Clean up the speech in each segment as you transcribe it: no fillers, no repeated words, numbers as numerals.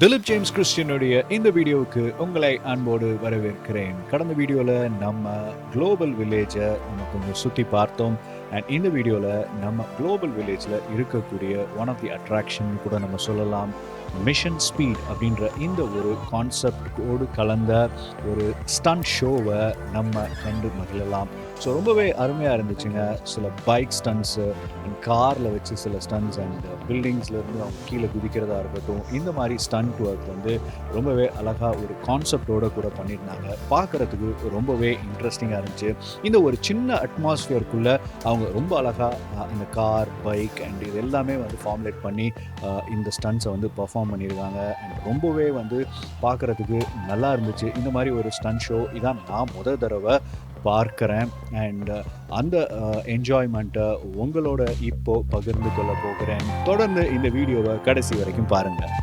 Dilip James கிறிஸ்டியனுடைய இந்த வீடியோவுக்கு உங்களை அன்போடு வரவேற்கிறேன். கடந்த வீடியோவில் நம்ம குளோபல் வில்லேஜை நம்ம கொஞ்சம் சுற்றி பார்த்தோம். அண்ட் இந்த வீடியோவில் நம்ம குளோபல் வில்லேஜில் இருக்கக்கூடிய ஒன் ஆஃப் தி அட்ராக்ஷன் கூட நம்ம சொல்லலாம், மிஷன் ஸ்பீட் அப்படின்ற இந்த ஒரு கான்செப்டோடு கலந்த ஒரு ஸ்டண்ட் ஷோவை நம்ம கண்டு மகிழலாம். ஸோ ரொம்பவே அருமையாக இருந்துச்சுங்க. சில பைக் ஸ்டண்ட்ஸு, காரில் வச்சு சில ஸ்டண்ட்ஸ் அண்ட் பில்டிங்ஸ்லேருந்து அவங்க கீழே குதிக்கிறதா இருக்கட்டும், இந்த மாதிரி ஸ்டண்ட் ஒர்க் வந்து ரொம்பவே அழகாக ஒரு கான்செப்டோடு கூட பண்ணியிருந்தாங்க. பார்க்குறதுக்கு ரொம்பவே இன்ட்ரெஸ்டிங்காக இருந்துச்சு. இந்த ஒரு சின்ன அட்மாஸ்ஃபியருக்குள்ளே அவங்க ரொம்ப அழகாக இந்த கார், பைக் அண்ட் இது எல்லாமே வந்து ஃபார்முலேட் பண்ணி இந்த ஸ்டண்ட்ஸை வந்து பர்ஃபார்ம் பண்ணியிருக்காங்க. அண்ட் ரொம்பவே வந்து பார்க்குறதுக்கு நல்லா இருந்துச்சு. இந்த மாதிரி ஒரு ஸ்டண்ட் ஷோ இதான் நான் முதல் தடவை பார்க்குறேன். அண்ட் அந்த என்ஜாய்மெண்ட்டை உங்களோட இப்போ பகிர்ந்து கொள்ள போகிறேன். தொடர்ந்து இந்த வீடியோவை கடைசி வரைக்கும் பாருங்கள்.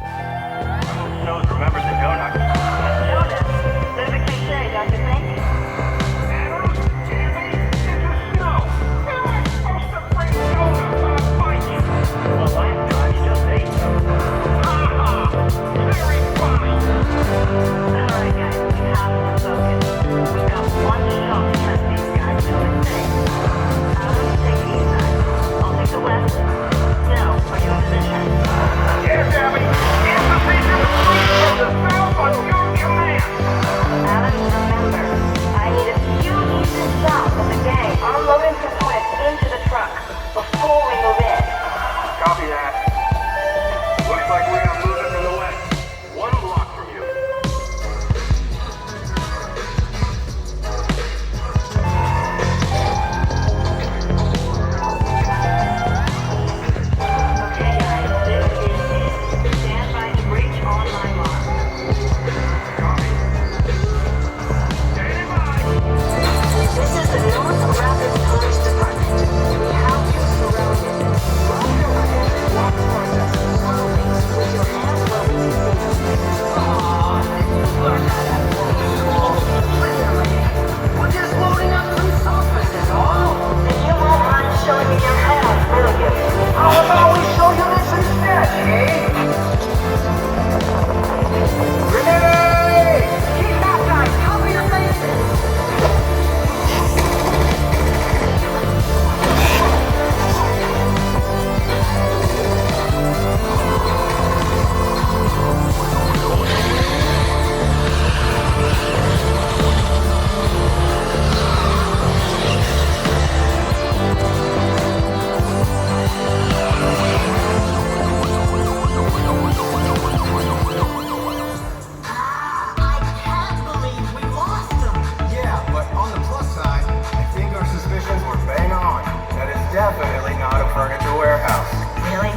Definitely not a furniture warehouse. Really?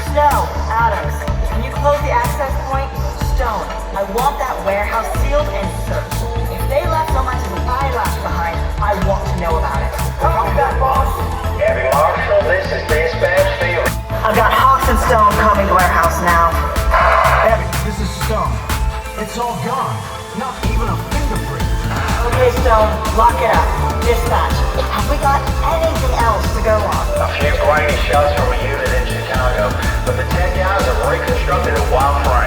Snow, Adams, can you close the access point? Stone, I want that warehouse sealed and searched. If they left so much as an eyelash behind, I want to know about it. Copy that, boss. Heavy Marshal, this is dispatch field. I've got Hawks and Stone coming to warehouse now. Heavy, this is Stone. It's all gone. Not even a fingerprint. Okay, Stone, lock it up. Dispatch, have we got anything else to go on? A few grainy shots from a unit in Chicago, but the tech guys have reconstructed a wild frame.